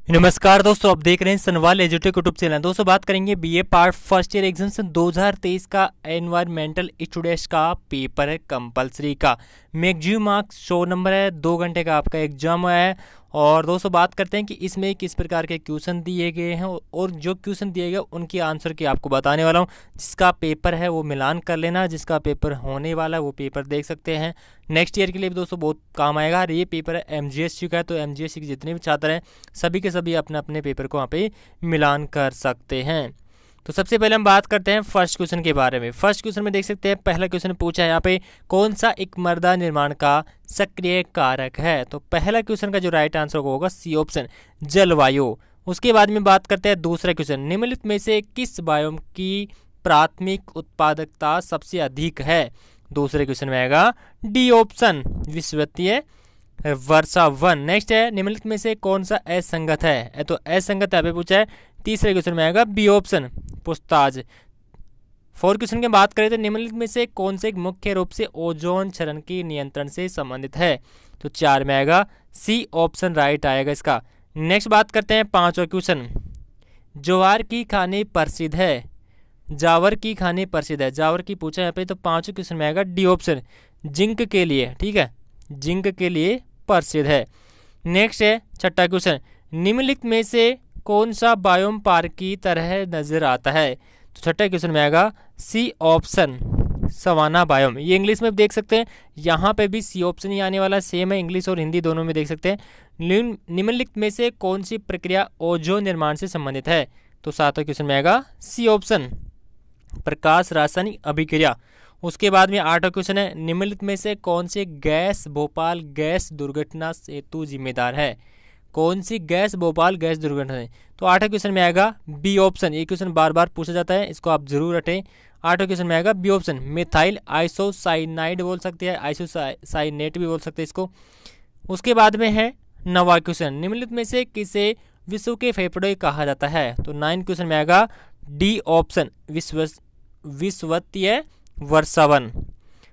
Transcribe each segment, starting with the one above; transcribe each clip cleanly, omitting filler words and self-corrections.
नमस्कार दोस्तों, आप देख रहे हैं सनवाल एजुटेक यूट्यूब चैनल। दोस्तों बात करेंगे BA part first year exam 2023 का एनवायरमेंटल स्टूडेंट्स का पेपर है कंपलसरी का। मैक्सिमम मार्क्स 100 नंबर है, 2 घंटे का आपका एग्जाम है। और दोस्तों बात करते हैं कि इसमें किस प्रकार के क्वेश्चन दिए गए हैं और जो क्वेश्चन दिए गए उनके आंसर की आपको बताने वाला हूं। जिसका पेपर है वो मिलान कर लेना, जिसका पेपर होने वाला है वो पेपर देख सकते हैं। नेक्स्ट ईयर के लिए भी दोस्तों बहुत काम आएगा। और ये पेपर है एमजीएससी का है, तो एमजीएससी के जितने भी छात्र हैं सभी के सभी अपने अपने पेपर को वहाँ पे मिलान कर सकते हैं। तो सबसे पहले हम बात करते हैं फर्स्ट क्वेश्चन के बारे में। फर्स्ट क्वेश्चन में देख सकते हैं पहला क्वेश्चन पूछा है यहाँ पे, कौन सा एक मृदा निर्माण का सक्रिय कारक है। तो पहला क्वेश्चन का जो राइट आंसर होगा सी ऑप्शन, जलवायु। उसके बाद में बात करते हैं दूसरा क्वेश्चन, निम्नलिखित में से किस बायोम की प्राथमिक उत्पादकता सबसे अधिक है। दूसरे क्वेश्चन में आएगा डी ऑप्शन, विषुवतीय वर्षा वन। नेक्स्ट है, निम्नलिखित में से कौन सा असंगत है। तो असंगत यहाँ पे पूछा है। तीसरे क्वेश्चन में आएगा बी ऑप्शन, पुछताछ। फोर्थ क्वेश्चन की बात करें तो निम्नलिखित में से कौन से मुख्य रूप से ओजोन क्षरण के नियंत्रण से संबंधित है। तो 4 में आएगा सी ऑप्शन राइट आएगा इसका। नेक्स्ट बात करते हैं पांचवा क्वेश्चन, ज्वार की खाने प्रसिद्ध है। जावर की खाने प्रसिद्ध है, जावर की पूछा यहाँ पे। तो पांचवें क्वेश्चन में आएगा डी ऑप्शन, जिंक के लिए। ठीक है, जिंक के लिए प्रसिद्ध है। नेक्स्ट है छठा क्वेश्चन, निम्नलिखित में से कौन सा बायोम पार्क की तरह नजर आता है। तो छठा क्वेश्चन में आएगा सी ऑप्शन, सवाना बायोम। ये इंग्लिश में देख सकते हैं, यहाँ पे भी सी ऑप्शन ही आने वाला, सेम है, इंग्लिश और हिंदी दोनों में देख सकते हैं। निम्नलिखित में से कौन सी प्रक्रिया ओजोन निर्माण से संबंधित है। तो सातवां क्वेश्चन में आएगा सी ऑप्शन, प्रकाश रासायनिक अभिक्रिया। उसके बाद में आठवां क्वेश्चन है, निम्नलिखित में से कौन सी गैस भोपाल गैस दुर्घटना हेतु जिम्मेदार है। कौन सी गैस भोपाल गैस दुर्घटना है। तो आठवें क्वेश्चन में आएगा बी ऑप्शन। ये क्वेश्चन बार बार पूछा जाता है, इसको आप जरूर रटें। आठवें क्वेश्चन में आएगा बी ऑप्शन, मिथाइल आइसोसाइनाइड बोल सकते हैं, आइसोसाइनेट भी बोल सकते हैं इसको। उसके बाद में है नवा क्वेश्चन, निम्नलिखित में से किसे विश्व के फेफड़े कहा जाता है। तो 9 क्वेश्चन में आएगा डी ऑप्शन, विषुवतीय वर्षा वन।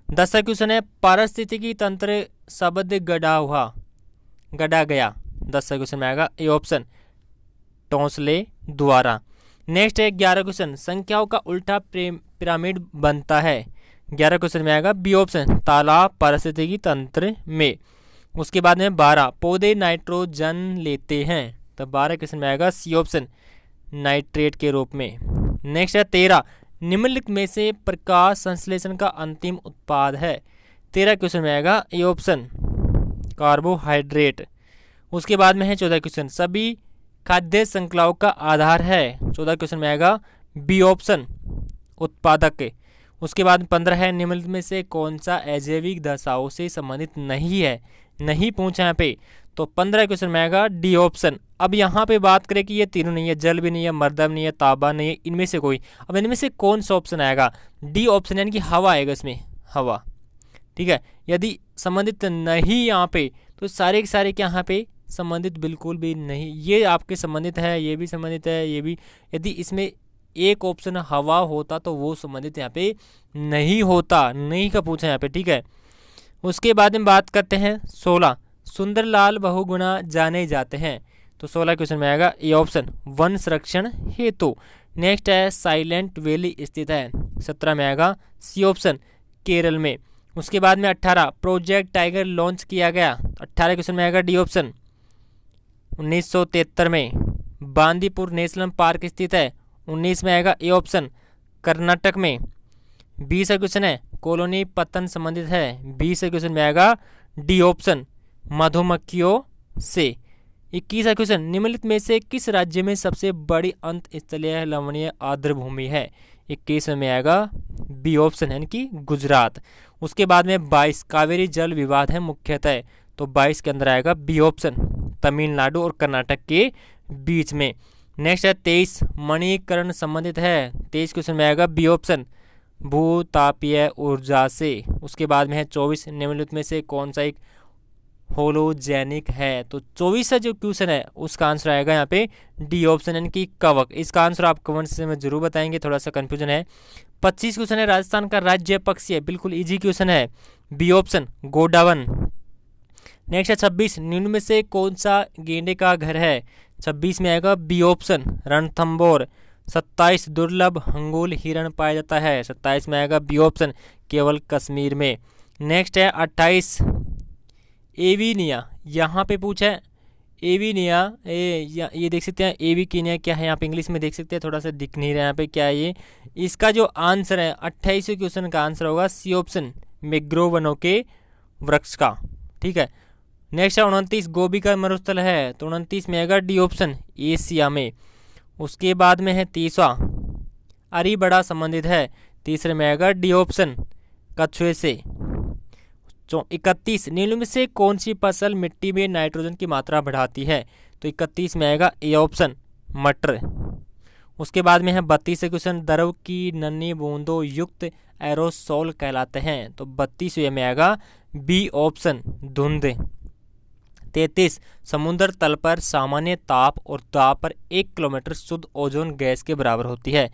10वां क्वेश्चन है, पारिस्थितिकी तंत्र शब्द गढ़ा गया। 10वां क्वेश्चन में आएगा ए ऑप्शन, टोंसले द्वारा। नेक्स्ट है 11वां क्वेश्चन, संख्याओं का उल्टा पिरामिड बनता है। 11वां क्वेश्चन में आएगा बी ऑप्शन, तालाब पारिस्थितिकी तंत्र में। उसके बाद में 12, पौधे नाइट्रोजन लेते हैं। तो 12 क्वेश्चन में आएगा सी ऑप्शन, नाइट्रेट के रूप में। नेक्स्ट है 13, निम्नलिखित में से प्रकाश संश्लेषण का अंतिम उत्पाद है। 13 क्वेश्चन में आएगा ए ऑप्शन, कार्बोहाइड्रेट। उसके बाद में है 14 क्वेश्चन, सभी खाद्य श्रृंखलाओं का आधार है। 14 क्वेश्चन में आएगा बी ऑप्शन, उत्पादक। उसके बाद 15 है, निम्नलिखित में से कौन सा अजैविक दशाओं से संबंधित नहीं है, नहीं पूछा यहाँ पे। तो 15 क्वेश्चन में आएगा डी ऑप्शन। अब यहाँ पे बात करें कि ये तीनों नहीं है, जल भी नहीं है, मर्दा नहीं है, ताबा नहीं है, इनमें से कोई। अब इनमें से कौन सा ऑप्शन आएगा। डी ऑप्शन यानी कि हवा आएगा इसमें, हवा। ठीक है, यदि संबंधित नहीं यहाँ पे तो सारे के सारे क्या यहाँ पे संबंधित बिल्कुल भी नहीं। ये आपके संबंधित है, ये भी संबंधित है, ये भी। यदि इसमें एक ऑप्शन हवा होता तो वो संबंधित यहाँ पे नहीं होता, नहीं का पूछा यहाँ पे। ठीक है, उसके बाद में बात करते हैं 16, सुंदरलाल बहुगुणा जाने जाते हैं। तो 16 क्वेश्चन में आएगा ए ऑप्शन, वन संरक्षण हेतु। नेक्स्ट है साइलेंट वैली स्थित है। 17 में आएगा सी ऑप्शन, केरल में। उसके बाद में 18, प्रोजेक्ट टाइगर लॉन्च किया गया। 18 क्वेश्चन में आएगा डी ऑप्शन, 1973 में। बांदीपुर नेशनल पार्क स्थित है। 19 में आएगा ए ऑप्शन, कर्नाटक में। 20 क्वेश्चन है, कॉलोनी पतन संबंधित है। 20 क्वेश्चन में आएगा डी ऑप्शन, मधुमक्खियों से। 21 क्वेश्चन, निम्नलिखित में से किस राज्य में सबसे बड़ी अंत स्थलीय लवणीय आर्द्र भूमि है। 21 में आएगा बी ऑप्शन यानी कि गुजरात। उसके बाद में 22, कावेरी जल विवाद है मुख्यतः। तो 22 के अंदर आएगा बी ऑप्शन, तमिलनाडु और कर्नाटक के बीच में। नेक्स्ट है 23, मणिकरण संबंधित है। 23 क्वेश्चन में आएगा बी ऑप्शन, भूतापीय ऊर्जा से। उसके बाद में है 24, निम्नलिखित में से कौन सा एक होलोजेनिक है। तो 24 जो क्वेश्चन है उसका आंसर आएगा यहाँ पे डी ऑप्शन यानी कि कवक। इसका आंसर आप कमेंट्स में जरूर बताएंगे, थोड़ा सा कंफ्यूजन है। 25 क्वेश्चन है, राजस्थान का राज्य पक्षी है, बिल्कुल इजी क्वेश्चन है, बी ऑप्शन, गोडावन। नेक्स्ट है 26, निम्न में से कौन सा गेंडे का घर है। 26 में आएगा बी ऑप्शन रणथंबोर। 27 दुर्लभ हंगुल हिरण पाया जाता है। 27 में आएगा बी ऑप्शन केवल कश्मीर में। नेक्स्ट है 28 एविनिया, यहाँ पे पूछा है एविनिया, ये देख सकते हैं एविकिनिया क्या है, यहाँ पे इंग्लिश में देख सकते हैं, थोड़ा सा दिख नहीं रहा है यहाँ पे क्या है ये। इसका जो आंसर है 28वें क्वेश्चन का आंसर होगा सी ऑप्शन मैंग्रोव वनों के वृक्ष का। ठीक है। नेक्स्ट है 29 गोबी का मरुस्थल है, तो 29 में आएगा डी ऑप्शन एशिया में। उसके बाद में है 30वां अरी बड़ा संबंधित है, तीसरे में आएगा डी ऑप्शन कछुए से। 31 निम्न में से कौन सी फसल मिट्टी में नाइट्रोजन की मात्रा बढ़ाती है, तो 31 में आएगा ए ऑप्शन मटर। उसके बाद में है 32 क्वेश्चन द्रव की नन्ही बूंदों युक्त एरोसोल कहलाते हैं, तो 32 में आएगा बी ऑप्शन धुंध। 33 समुद्र तल पर सामान्य ताप और दाब पर 1 किलोमीटर शुद्ध ओजोन गैस के बराबर होती है।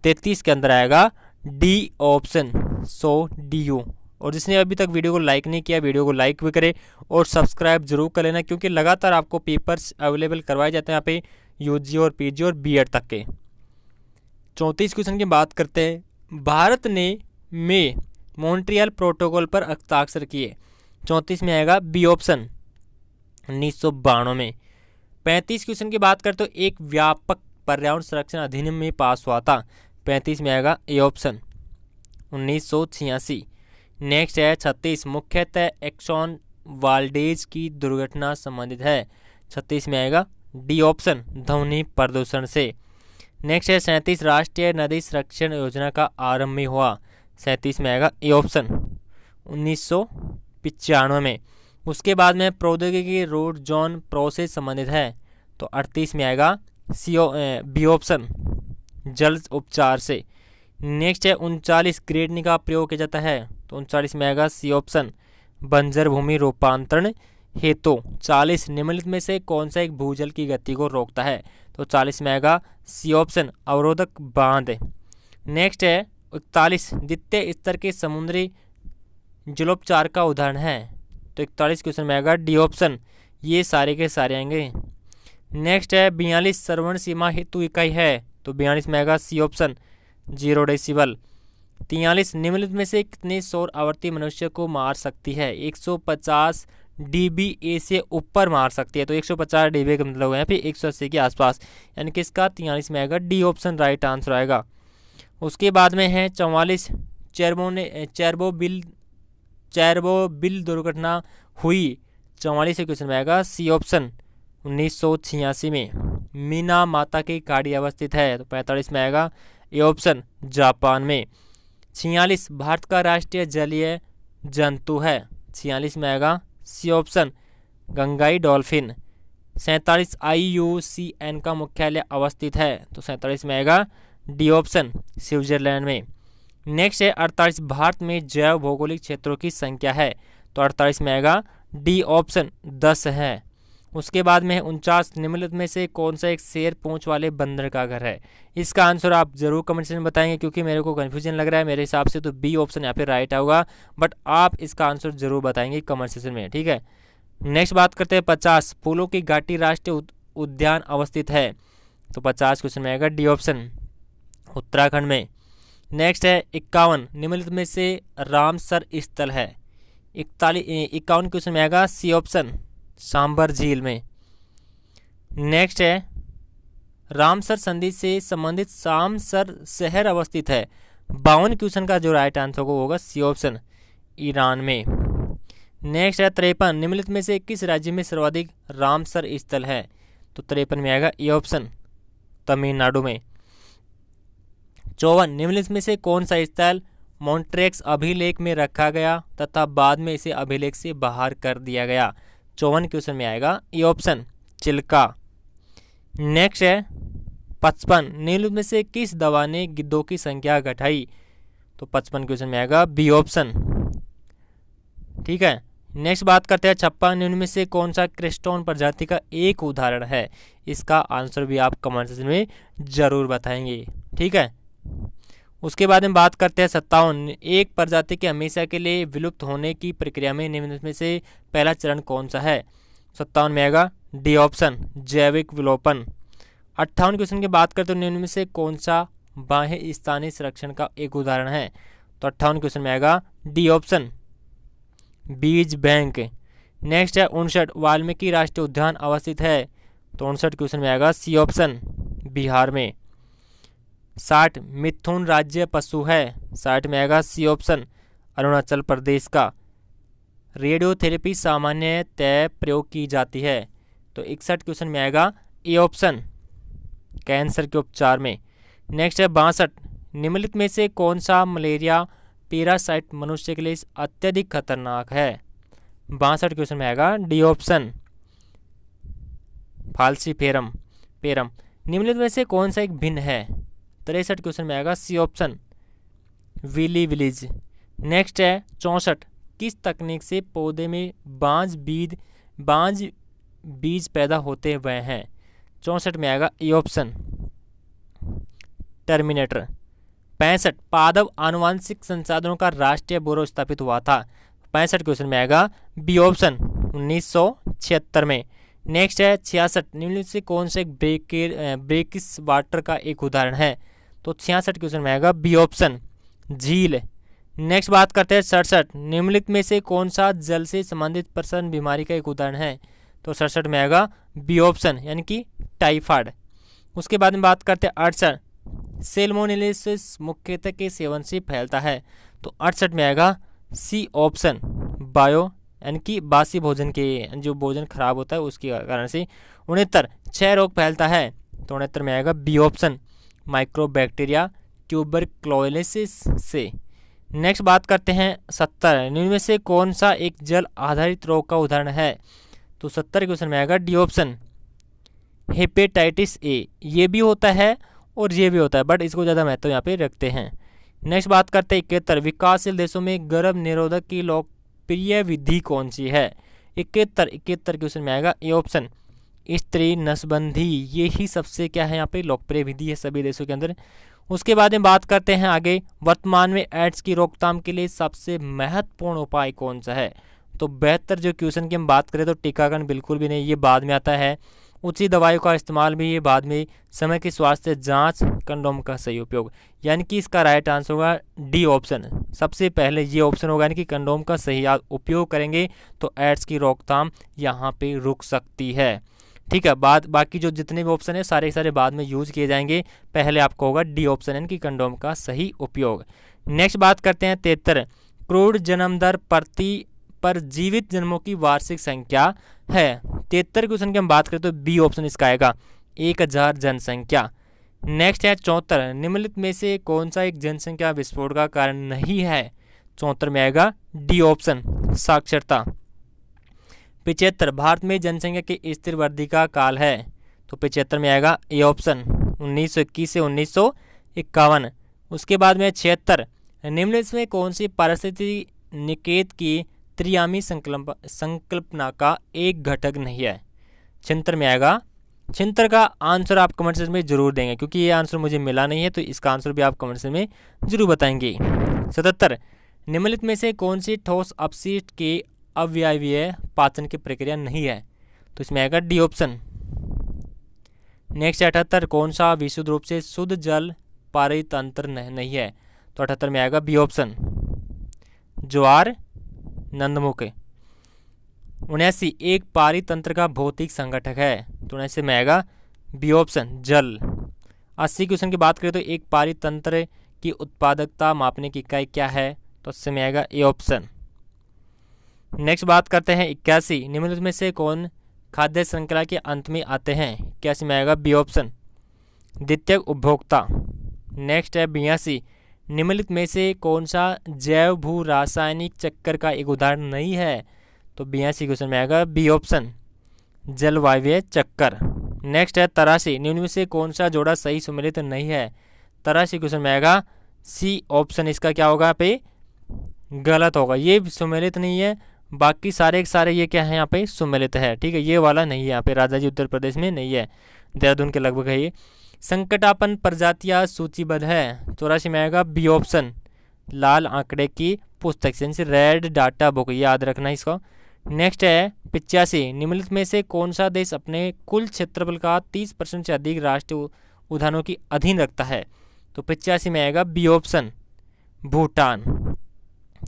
33 के अंदर आएगा डी ऑप्शन 100 DU। और जिसने अभी तक वीडियो को लाइक नहीं किया, वीडियो को लाइक भी करे और सब्सक्राइब जरूर कर लेना, क्योंकि लगातार आपको पेपर्स अवेलेबल करवाए जाते हैं यहाँ पे UG और PG और BEd तक के। 34 क्वेश्चन की बात करते हैं। भारत ने में मॉन्ट्रियल प्रोटोकॉल पर हस्ताक्षर किए, 34 में आएगा बी ऑप्शन 1992 में। 35 क्वेश्चन की बात करते तो एक व्यापक पर्यावरण संरक्षण अधिनियम में पास हुआ था, 35 में आएगा ए ऑप्शन 1986। नेक्स्ट है 36 मुख्यतः एक्सॉन वाल्डेज की दुर्घटना संबंधित है, 36 में आएगा डी ऑप्शन ध्वनि प्रदूषण से। नेक्स्ट है 37 राष्ट्रीय नदी संरक्षण योजना का आरंभ हुआ, 37 में आएगा ए ऑप्शन 1995 में। उसके बाद में प्रौद्योगिकी रोड जोन प्रोसेस संबंधित है, तो 38 में आएगा बी ऑप्शन जल उपचार से। नेक्स्ट है 39 ग्रेडनी का प्रयोग किया जाता है, तो 39 में आएगा सी ऑप्शन बंजर भूमि रूपांतरण हेतु। 40 निम्नलिखित में से कौन सा एक भूजल की गति को रोकता है, तो 40 में आएगा सी ऑप्शन अवरोधक बांध। नेक्स्ट है 41 द्वितीय स्तर के समुद्री जलोपचार का उदाहरण है, तो 41 क्वेश्चन में आएगा डी ऑप्शन ये सारे के सारे आएंगे। नेक्स्ट है 42 श्रवण सीमा हेतु इकाई है, तो 42 में आएगा सी ऑप्शन 0 डेसिबल। 43 निम्नलिखित में से कितने सौर आवर्ती मनुष्य को मार सकती है, 150 dBA से ऊपर मार सकती है, तो 150 dBA का मतलब है यहाँ पे 180 के आसपास, यानी कि इसका 43 में आएगा डी ऑप्शन राइट आंसर आएगा। उसके बाद में है 44 चेरनोबिल दुर्घटना हुई, 44 क्वेश्चन में आएगा सी ऑप्शन 1986 में। मीना माता की खाड़ी अवस्थित है, तो 45 में आएगा ए ऑप्शन जापान में। 46 भारत का राष्ट्रीय जलीय जंतु है, 46 में आएगा C option Gangai dolphin. 47 IUCN का मुख्यालय अवस्थित है, तो 47 में आएगा डी ऑप्शन स्विट्जरलैंड में। नेक्स्ट है 48 भारत में जैव भौगोलिक क्षेत्रों की संख्या है, तो 48 में आएगा डी ऑप्शन 10 है। उसके बाद में 49 निम्नलिखित में से कौन सा एक शेर पूंछ वाले बंदर का घर है, इसका आंसर आप जरूर कमेंट सेक्शन में बताएंगे, क्योंकि मेरे को कन्फ्यूजन लग रहा है। मेरे हिसाब से तो बी ऑप्शन यहाँ पे राइट होगा, बट आप इसका आंसर जरूर बताएंगे कमेंट सेक्शन में। ठीक है। नेक्स्ट बात करते हैं 50 फूलों की घाटी राष्ट्रीय उद्यान अवस्थित है, तो 50 क्वेश्चन में आएगा डी ऑप्शन उत्तराखंड में। नेक्स्ट है 51 निम्नलिखित में से रामसर स्थल है, 51 क्वेश्चन में आएगा सी ऑप्शन सांबर झील में। नेक्स्ट है रामसर संधि से संबंधित सामसर शहर अवस्थित है, 52 क्वेश्चन का जो राइट आंसर होगा सी ऑप्शन ईरान में। नेक्स्ट है 53 निम्नलिखित में से किस राज्य में सर्वाधिक रामसर स्थल है, तो 53 में आएगा ए ऑप्शन तमिलनाडु में। 54 निम्नलिखित में से कौन सा स्थल मॉन्ट्रेक्स अभिलेख में रखा गया तथा बाद में इसे अभिलेख से बाहर कर दिया गया, 54 क्वेश्चन में आएगा ए ऑप्शन चिल्का। नेक्स्ट है 55 निम्नलिखित में से किस दवा ने गिद्धों की संख्या घटाई, तो 55 क्वेश्चन में आएगा बी ऑप्शन। ठीक है। नेक्स्ट बात करते हैं 56 निम्न में से कौन सा क्रिस्टोन प्रजाति का एक उदाहरण है, इसका आंसर भी आप कमेंट सेक्शन में जरूर बताएंगे। ठीक है। उसके बाद में बात करते हैं 57 एक प्रजाति के हमेशा के लिए विलुप्त होने की प्रक्रिया में निम्न में से पहला चरण कौन सा है, 57 में आएगा डी ऑप्शन जैविक विलोपन। 58 क्वेश्चन की बात करते तो निम्न में से कौन सा बाह्य स्थानीय संरक्षण का एक उदाहरण है? तो 58 क्वेश्चन में आएगा डी ऑप्शन बीज बैंक। नेक्स्ट है 59 वाल्मीकि राष्ट्रीय उद्यान अवस्थित है? तो 59 क्वेश्चन में आएगा सी ऑप्शन बिहार में। 60 मिथुन राज्य पशु है? 60 में आएगा सी ऑप्शन अरुणाचल प्रदेश का। रेडियोथेरेपी सामान्यतः प्रयोग की जाती है? तो 61 क्वेश्चन में आएगा ए ऑप्शन कैंसर के उपचार में। नेक्स्ट है 62 निम्नलिखित में से कौन सा मलेरिया पैरासाइट मनुष्य के लिए अत्यधिक खतरनाक है? 62 क्वेश्चन में आएगा डी ऑप्शन फाल्सीफेरम पेरम। निम्नलिखित में से कौन सा एक भिन्न है? 63 क्वेश्चन में आएगा C option willy willies. Next है 64 किस तकनीक से पौधे में बांझ बीज पैदा होते हुए हैं? 64 में आएगा ए ऑप्शन टर्मिनेटर। 65 पादप आनुवांशिक संसाधनों का राष्ट्रीय ब्यूरो स्थापित हुआ था? 65 क्वेश्चन में आएगा बी ऑप्शन 1976 में। नेक्स्ट है 66 निम्नलिखित से कौन से ब्रेकिस वाटर का एक उदाहरण है? तो 66 क्वेश्चन में आएगा बी ऑप्शन झील। नेक्स्ट बात करते हैं 67 निम्नलिखित में से कौन सा जल से संबंधित प्रसन्न बीमारी का एक उदाहरण है? तो 67 में आएगा बी ऑप्शन यानी कि टाइफाइड। उसके बाद में बात करते हैं 68 सेल्मोनेलिसिस मुख्यतः के सेवन से फैलता है? तो 68 में आएगा सी ऑप्शन बायो यानी कि बासी भोजन के जो भोजन खराब होता है उसके कारण से। 69 क्षय रोग फैलता है? तो 69 में आएगा बी ऑप्शन माइक्रोबैक्टीरिया ट्यूबरक्लोसिस से। नेक्स्ट बात करते हैं 70 निम्न में से कौन सा एक जल आधारित रोग का उदाहरण है? तो 70 क्वेश्चन में आएगा डी ऑप्शन हेपेटाइटिस ए। ये भी होता है और ये भी होता है बट इसको ज़्यादा महत्व यहाँ पे रखते हैं। नेक्स्ट बात करते हैं 71 विकासशील देशों में गर्भ निरोधक की लोकप्रिय विधि कौन सी है? 71 क्वेश्चन में आएगा ए ऑप्शन स्त्री नसबंदी। ये ही सबसे क्या है यहाँ पे लोकप्रिय विधि है सभी देशों के अंदर। उसके बाद में बात करते हैं आगे वर्तमान में एड्स की रोकथाम के लिए सबसे महत्वपूर्ण उपाय कौन सा है? तो बेहतर जो क्वेश्चन की हम बात करें तो टीकाकरण बिल्कुल भी नहीं, ये बाद में आता है। उचित दवाइयों का इस्तेमाल भी ये बाद में। समय की स्वास्थ्य जांच, कंडोम का सही उपयोग, यानी कि इसका राइट आंसर होगा डी ऑप्शन। सबसे पहले ये ऑप्शन होगा यानी कि कंडोम का सही उपयोग करेंगे तो एड्स की रोकथाम यहाँ पे रुक सकती है। ठीक है, बाकी जो जितने भी ऑप्शन है सारे बाद में यूज किए जाएंगे। पहले आपको होगा डी ऑप्शन यानी कि कंडोम का सही उपयोग। नेक्स्ट बात करते हैं 73 क्रूड जन्म दर पर जीवित जन्मों की वार्षिक संख्या है? 73 क्वेश्चन की हम बात करें तो बी ऑप्शन इसका आएगा 1000 जनसंख्या। नेक्स्ट है 74 निम्नलिखित में से कौन सा एक जनसंख्या विस्फोट का कारण नहीं है? 74 में आएगा डी ऑप्शन साक्षरता। 75 भारत में जनसंख्या की स्थिर वृद्धि का काल है? तो 75 में आएगा ए ऑप्शन 1921 से 1951। उसके बाद में 76 निम्नलिखित में कौन सी पारिस्थितिकी निकेत की त्रियामी संकल्पना का एक घटक नहीं है? 76 में आएगा। 76 का आंसर आप कमेंट सेक्शन में जरूर देंगे क्योंकि ये आंसर मुझे मिला नहीं है, तो इसका आंसर भी आप कमेंट सेक्शन में जरूर बताएंगे। 77 निम्नलिखित में से कौन सी ठोस अपशिष्ट के अव्ययीय पाचन की प्रक्रिया नहीं है? तो इसमें आएगा डी ऑप्शन। नेक्स्ट 78 कौन सा विशुद्ध रूप से शुद्ध जल पारितंत्र नहीं है? तो 78 में आएगा बी ऑप्शन ज्वार नंदमुख। 79 एक पारितंत्र का भौतिक संगठक है? तो 79 में आएगा बी ऑप्शन जल। 80 क्वेश्चन की बात करें तो एक पारितंत्र की उत्पादकता मापने की इकाई क्या है? तो 80 में आएगा ए ऑप्शन। नेक्स्ट बात करते हैं 81 निम्नलिखित में से कौन खाद्य श्रृंखला के अंत में आते हैं? 81 में आएगा बी ऑप्शन द्वितीयक उपभोक्ता। नेक्स्ट है 82 निम्नलिखित में से कौन सा जैव भू रासायनिक चक्कर का एक उदाहरण नहीं है? तो 82 क्वेश्चन में आएगा बी ऑप्शन जलवायु चक्कर। नेक्स्ट है 83 निम्न में से कौन सा जोड़ा सही सुमेलित नहीं है? 83 क्वेश्चन में आएगा सी ऑप्शन इसका क्या होगा पे गलत होगा, ये सुमेलित नहीं है। बाकी सारे ये क्या है यहाँ पे सुमेलित है। ठीक है, ये वाला नहीं है यहाँ पे, राजा जी उत्तर प्रदेश में नहीं है, देहरादून के लगभग है ये। संकटापन प्रजातियां सूचीबद्ध है? 84 में आएगा बी ऑप्शन लाल आंकड़े की पुस्तक से रेड डाटा बुक, याद रखना इसको। नेक्स्ट है 85, निम्नलिखित में से कौन सा देश अपने कुल क्षेत्रफल का 30% से अधिक राष्ट्रीय उद्यानों की अधीन रखता है? तो 85 में आएगा बी ऑप्शन, भूटान।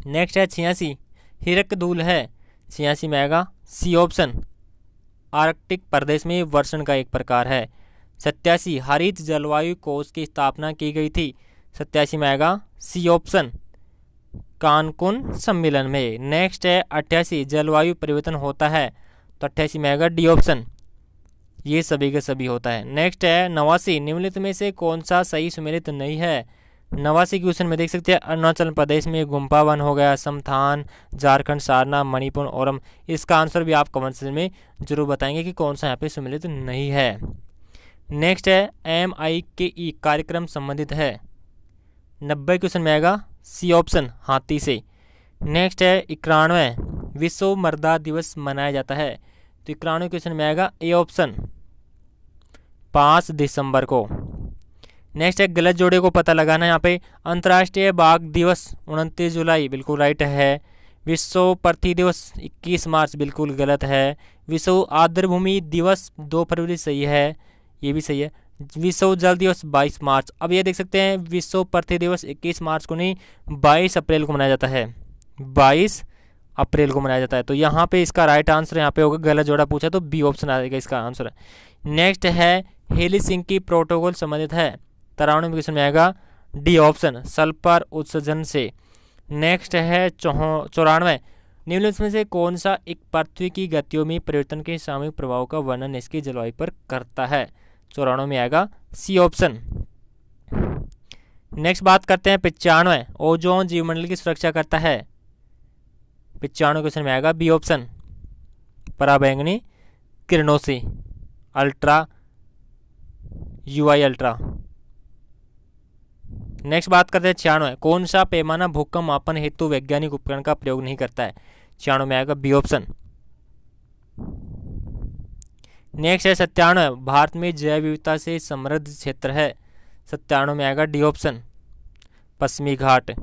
नेक्स्ट है 86, हिरकदूल है, 86 में आएगा सी ऑप्शन, आर्कटिक प्रदेश में वर्षण का एक प्रकार है। 87, हरित जलवायु कोष की स्थापना की गई थी, 87 में आएगा सी ऑप्शन, कानकुन सम्मेलन में। नेक्स्ट है 88, जलवायु परिवर्तन होता है, तो 88 में आएगा डी ऑप्शन, ये सभी के सभी होता है। नेक्स्ट है 89, निम्नलिखित में से कौन सा सही सुमेलित नहीं है? 89 क्वेश्चन में देख सकते हैं अरुणाचल प्रदेश में गुम्पा वन हो गया, समथान, झारखंड, सारना, मणिपुर, ओरम। इसका आंसर भी आप कमेंट सेक्शन में जरूर बताएंगे कि कौन सा यहाँ पे सुमेलित नहीं है। नेक्स्ट है MIKE कार्यक्रम संबंधित है, 90 क्वेश्चन में आएगा सी ऑप्शन, हाथी से। नेक्स्ट है 91, विश्व मृदा दिवस मनाया जाता है, तो 91 क्वेश्चन में आएगा ए ऑप्शन, 5 दिसंबर को। नेक्स्ट है गलत जोड़े को पता लगाना है यहाँ पे। अंतर्राष्ट्रीय बाघ दिवस 29 जुलाई, बिल्कुल राइट है। विश्व पृथ्वी दिवस 21 मार्च, बिल्कुल गलत है। विश्व आर्द्रभूमि दिवस 2 फरवरी, सही है, ये भी सही है। विश्व जल दिवस 22 मार्च। अब ये देख सकते हैं विश्व पृथ्वी दिवस 21 मार्च को नहीं, 22 अप्रैल को मनाया जाता है, 22 अप्रैल को मनाया जाता है। तो यहाँ पे इसका राइट आंसर यहाँ पे होगा, गलत जोड़ा पूछा तो बी ऑप्शन आएगा इसका आंसर। नेक्स्ट है हेलसिंकी प्रोटोकॉल संबंधित है, 93 क्वेश्चन में आएगा डी ऑप्शन, सल्फर उत्सर्जन से। नेक्स्ट है 94, निम्नलिखित में से कौन सा एक पृथ्वी की गतियों में परिवर्तन के सामूहिक प्रभाव का वर्णन इसकी जलवायु पर करता है? 94 में आएगा सी ऑप्शन। नेक्स्ट बात करते हैं 95, ओजोन जीवमंडल की सुरक्षा करता है, 95 क्वेश्चन में आएगा बी ऑप्शन, पराबैंगनी किरणों से, अल्ट्रा UI अल्ट्रा। नेक्स्ट बात करते हैं 96, कौन सा पैमाना भूकंप मापन हेतु वैज्ञानिक उपकरण का प्रयोग नहीं करता है? 96 में आएगा बी ऑप्शन। नेक्स्ट है 97, भारत में जैव विविधता से समृद्ध क्षेत्र है, 97 में आएगा डी ऑप्शन, पश्चिमी घाट।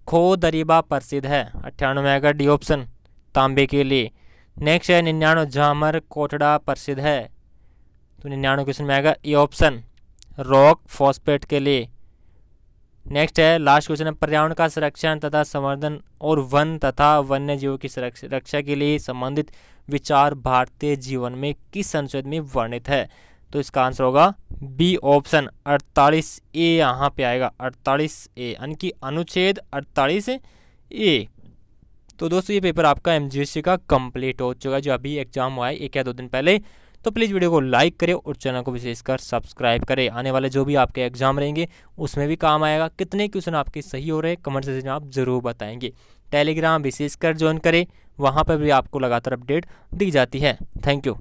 खो दरीबा प्रसिद्ध है, 98 में आएगा डी ऑप्शन, तांबे के लिए। नेक्स्ट है 99, झामर कोटड़ा प्रसिद्ध है, तो 99 क्वेश्चन में आएगा ए ऑप्शन, रॉक फॉस्फेट के लिए। नेक्स्ट है लास्ट क्वेश्चन है, पर्यावरण का संरक्षण तथा संवर्धन और वन तथा वन्य जीवों की रक्षा के लिए संबंधित विचार भारतीय जीवन में किस अनुच्छेद में वर्णित है? तो इसका आंसर होगा बी ऑप्शन, 48A यहाँ पे आएगा, 48A यानी कि अनुच्छेद 48A। तो दोस्तों ये पेपर आपका MGST का कंप्लीट हो चुका है, जो अभी एग्जाम हुआ है 1 या 2 दिन पहले। तो प्लीज़ वीडियो को लाइक करें और चैनल को विशेषकर सब्सक्राइब करें। आने वाले जो भी आपके एग्जाम रहेंगे उसमें भी काम आएगा। कितने क्वेश्चन आपके सही हो रहे हैं कमेंट सेक्शन में आप ज़रूर बताएंगे। टेलीग्राम विशेषकर ज्वाइन करें, वहाँ पर भी आपको लगातार अपडेट दी जाती है। Thank you.